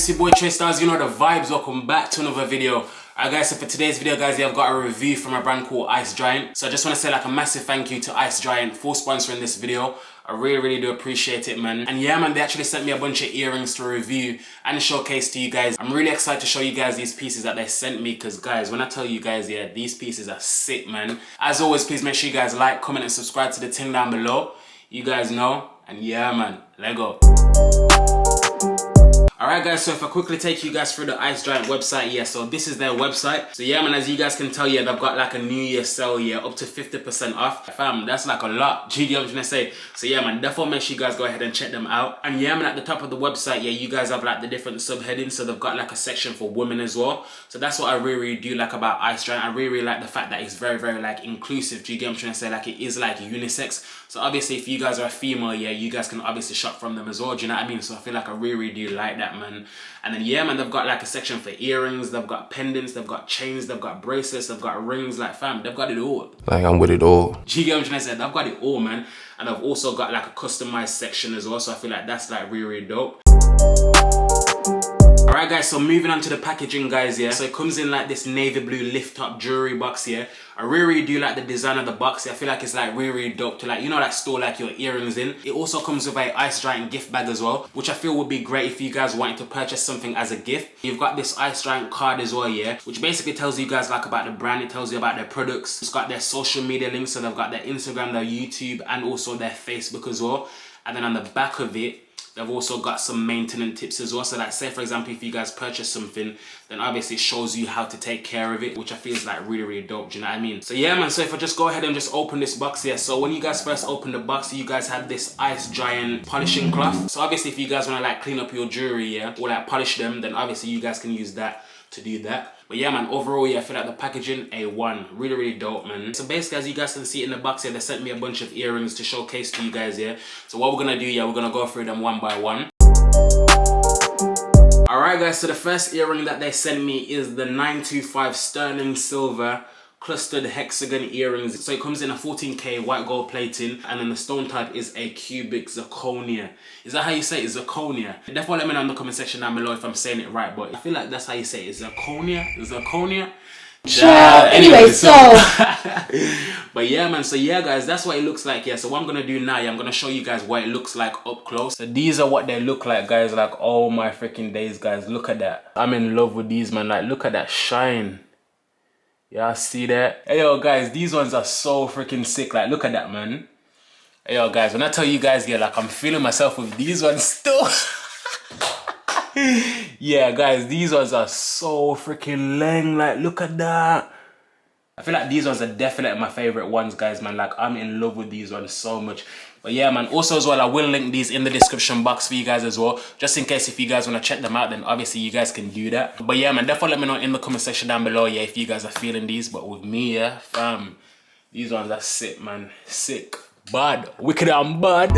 it's your boy TREA-STYLEZ, you know the vibes. Welcome back to another video. Alright guys, so for today's video guys, I've got a review from a brand called Icegiant. So I just want to say like a massive thank you to Icegiant for sponsoring this video. I really do appreciate it, man. And yeah man, they actually sent me a bunch of earrings to review and showcase to you guys. I'm really excited to show you guys these pieces that they sent me, because guys, when I tell you guys, yeah, these pieces are sick, man. As always, please make sure you guys like, comment and subscribe to the thing down below. You guys know. And yeah man, let go. Alright guys, so if I quickly take you guys through the Icegiant website, yeah, so this is their website. So yeah man, as you guys can tell, yeah, they've got like a New Year sale, yeah, up to 50% off. Fam, that's like a lot. GD, I'm trying to say. So yeah man, definitely make sure you guys go ahead and check them out. And yeah man, at the top of the website, yeah, you guys have like the different subheadings. So they've got like a section for women as well. So that's what I really do like about Icegiant. I really like the fact that it's very like inclusive. Do you get what I'm trying to say? Like it is like unisex. So obviously if you guys are a female, yeah, you guys can obviously shop from them as well. Do you know what I mean? So I feel like I really do like that, man. And then yeah man, they've got like a section for earrings, they've got pendants, they've got chains, they've got bracelets, they've got rings. Like fam, they've got it all. Like I'm with it all. Do you get what I'm trying to say? They've got it all, man. And I've also got like a customized section as well. So I feel like that's like really dope. Alright guys, so moving on to the packaging guys, yeah. So it comes in like this navy blue lift top jewelry box here. I really do like the design of the box. I feel like it's like really dope to like, you know, like store like your earrings in. It also comes with a Icegiant gift bag as well, which I feel would be great if you guys wanted to purchase something as a gift. You've got this Icegiant card as well, yeah, which basically tells you guys like about the brand. It tells you about their products. It's got their social media links. So they've got their Instagram, their YouTube, and also their Facebook as well. And then on the back of it, they've also got some maintenance tips as well. So like say for example, if you guys purchase something, then obviously it shows you how to take care of it, which I feel is like really dope. Do you know what I mean? So yeah man, so if I just go ahead and just open this box here. So when you guys first open the box, you guys have this Icegiant polishing cloth. So obviously if you guys want to like clean up your jewelry, yeah, or like polish them, then obviously you guys can use that to do that. But yeah man, overall, yeah, I feel like the packaging, A1, really dope, man. So basically, as you guys can see in the box here, they sent me a bunch of earrings to showcase to you guys here. So what we're gonna do, yeah, we're gonna go through them one by one. Alright guys, so the first earring that they sent me is the 925 sterling silver clustered hexagon earrings. So it comes in a 14K white gold plating, and then the stone type is a cubic zirconia. Is that how you say it? Zirconia? Definitely let me know in the comment section down below if I'm saying it right, but I feel like that's how you say it. Zirconia? Zirconia? Anyway, so but yeah man, so yeah guys, that's what it looks like. Yeah, so what I'm gonna do now, yeah, I'm gonna show you guys what it looks like up close. So these are what they look like guys. Like oh my freaking days guys, look at that. I'm in love with these, man. Like look at that shine. Y'all see that? Hey yo guys, these ones are so freaking sick. Like look at that, man. Hey yo guys, when I tell you guys, yeah, like I'm feeling myself with these ones still. Yeah guys, these ones are so freaking lang. Like look at that. I feel like these ones are definitely my favorite ones guys, man. Like I'm in love with these ones so much. But yeah man, also as well, I will link these in the description box for you guys as well, just in case if you guys want to check them out, then obviously you guys can do that. But yeah man, definitely let me know in the comment section down below, yeah, if you guys are feeling these. But with me, yeah fam, these ones are sick, man. Sick, bad, wicked and bad.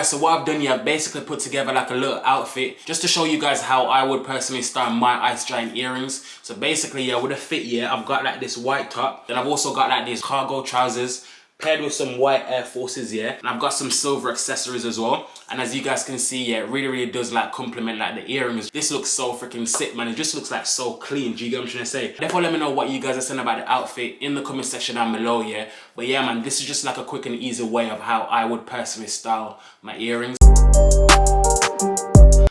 So what I've done here, I've basically put together like a little outfit just to show you guys how I would personally style my Icegiant earrings. So basically, yeah, with a fit here, I've got like this white top, then I've also got like these cargo trousers paired with some white Air Forces here, and I've got some silver accessories as well. And as you guys can see, yeah, it really does like complement like the earrings. This looks so freaking sick, man. It just looks like so clean. Do you get what I'm trying to say? Definitely let me know what you guys are saying about the outfit in the comment section down below, yeah. But yeah man, this is just like a quick and easy way of how I would personally style my earrings.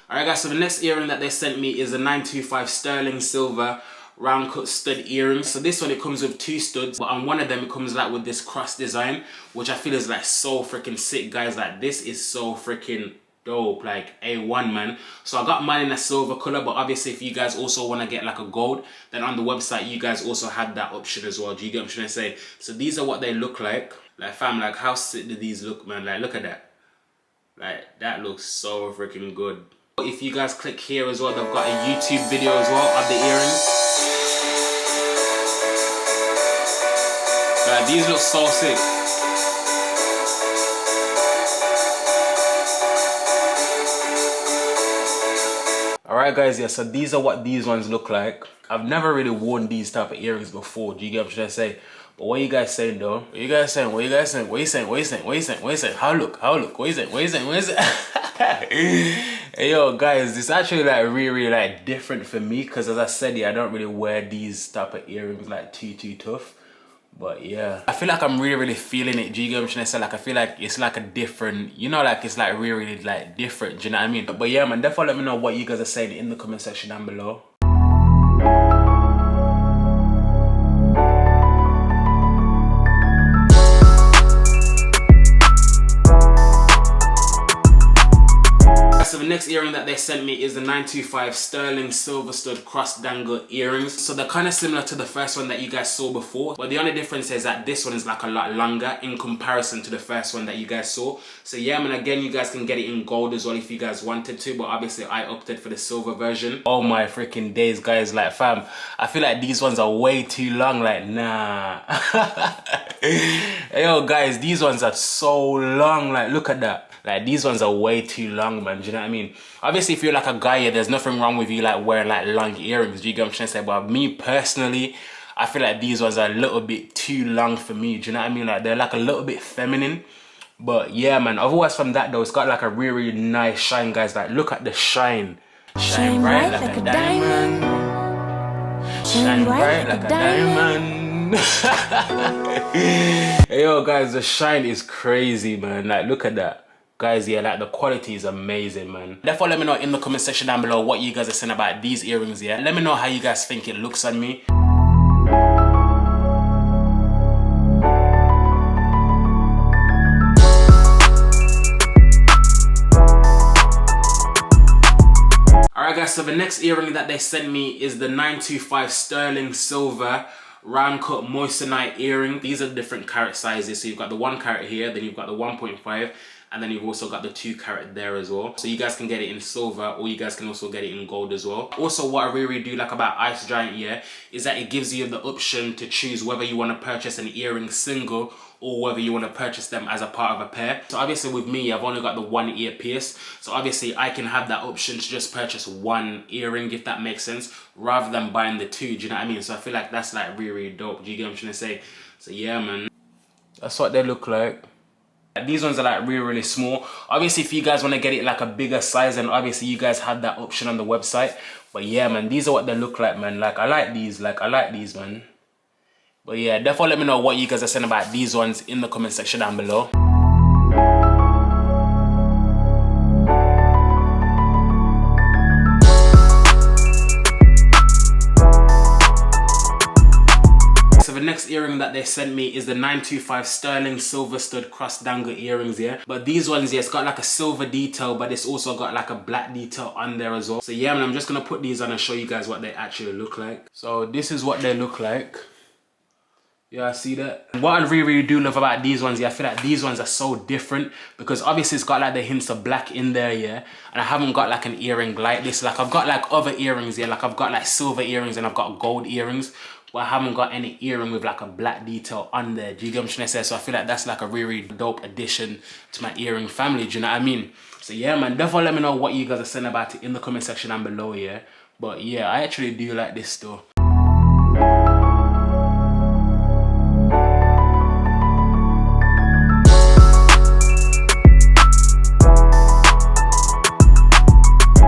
Alright guys, so the next earring that they sent me is a 925 sterling silver round cut stud earrings. So this one, it comes with 2 studs, but on one of them it comes like with this cross design, which I feel is like so freaking sick guys. Like this is so freaking dope, like A1, man. So I got mine in a silver color, but obviously if you guys also want to get like a gold, then on the website you guys also have that option as well. Do you get what I'm trying to say? So these are what they look like. Like fam, like how sick do these look, man? Like look at that. Like that looks so freaking good. If you guys click here as well, they've got a YouTube video as well of the earrings. Like these look so sick. Alright guys, yeah, so these are what these ones look like. I've never really worn these type of earrings before. Do you get what I'm trying to say? But what are you guys saying though? What are you guys saying? What are you guys saying? What are you saying? What are you saying? What are you saying? What are you saying? How look? How look? What are you saying? What are you saying? What are you saying? Hey, yo guys, this actually like really like different for me, because as I said, yeah, I don't really wear these type of earrings like too tough. But yeah, I feel like I'm really feeling it. Do you get what I'm trying to say? Like I feel like it's like a different, you know, like it's like really like different. Do you know what I mean? But yeah, man, definitely let me know what you guys are saying in the comment section down below. So the next earring that they sent me is the 925 sterling silver stud cross dangle earrings. So they're kind of similar to the first one that you guys saw before, but the only difference is that this one is like a lot longer in comparison to the first one that you guys saw. So yeah, man, again, you guys can get it in gold as well if you guys wanted to, but obviously I opted for the silver version. Oh my freaking days, guys, like fam, I feel like these ones are way too long, like nah. Hey, yo guys, these ones are so long, like look at that. Like these ones are way too long, man. Do you know what I mean? Obviously, if you're like a guy, yeah, there's nothing wrong with you like wearing like long earrings. Do you get what I'm trying to say? But me personally, I feel like these ones are a little bit too long for me. Do you know what I mean? Like they're like a little bit feminine. But yeah, man. Otherwise from that though, it's got like a really nice shine, guys. Like look at the shine. Shine bright like a diamond. Shine bright like a diamond. Hey, yo guys, the shine is crazy, man. Like look at that. Guys, yeah, like the quality is amazing, man. Therefore, let me know in the comment section down below what you guys are saying about these earrings, yeah. Let me know how you guys think it looks on me. Alright guys, so the next earring that they sent me is the 925 sterling silver round cut moissanite earring. These are different carat sizes. So you've got the 1 carat here, then you've got the 1.5, and then you've also got the 2 carat there as well. So you guys can get it in silver, or you guys can also get it in gold as well. Also, what I really do like about Ice Giant, yeah, is that it gives you the option to choose whether you want to purchase an earring single or whether you want to purchase them as a part of a pair. So obviously with me, I've only got the 1 earpiece. So obviously I can have that option to just purchase 1 earring, if that makes sense, rather than buying the 2, do you know what I mean? So I feel like that's like really dope, do you get what I'm trying to say? So yeah, man. That's what they look like. These ones are like really small. Obviously if you guys want to get it like a bigger size, and obviously you guys have that option on the website. But yeah, man, these are what they look like, man. Like I like these, man. But yeah, definitely let me know what you guys are saying about these ones in the comment section down below. So the next earring that they sent me is the 925 sterling silver stud cross dangle earrings, yeah. But these ones, yeah, it's got like a silver detail, but it's also got like a black detail on there as well. So yeah, man, I'm just gonna put these on and show you guys what they actually look like. So this is what they look like. Yeah, I see that. What I really do love about these ones, yeah, I feel like these ones are so different because obviously it's got like the hints of black in there, yeah. And I haven't got like an earring like this. Like I've got like other earrings, yeah. Like I've got like silver earrings and I've got gold earrings, but I haven't got any earring with like a black detail on there. Do you get what I'm trying to say? So I feel like that's like a really dope addition to my earring family. Do you know what I mean? So yeah, man, definitely let me know what you guys are saying about it in the comment section down below, yeah. But yeah, I actually do like this though.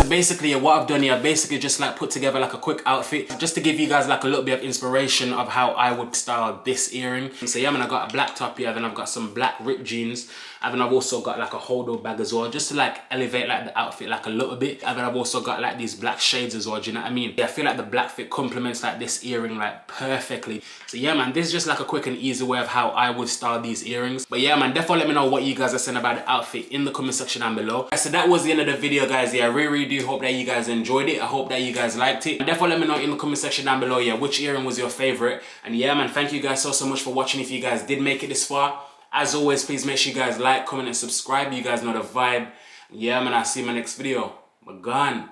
Basically, what I've done here, I basically just like put together like a quick outfit just to give you guys like a little bit of inspiration of how I would style this earring. So yeah, man, I got a black top here, then I've got some black ripped jeans, and then I've also got like a holdover bag as well, just to like elevate like the outfit like a little bit. And then I've also got like these black shades as well, do you know what I mean? Yeah, I feel like the black fit complements like this earring like perfectly. So yeah, man, this is just like a quick and easy way of how I would style these earrings. But yeah, man, definitely let me know what you guys are saying about the outfit in the comment section down below. So that was the end of the video, guys. Yeah, I really do hope that you guys enjoyed it. I hope that you guys liked it. Definitely let me know in the comment section down below, yeah, which earring was your favorite. And yeah, man, thank you guys so much for watching. If you guys did make it this far, as always, please make sure you guys like, comment, and subscribe. You guys know the vibe. Yeah, man, I'll see you in my next video. I'm gone.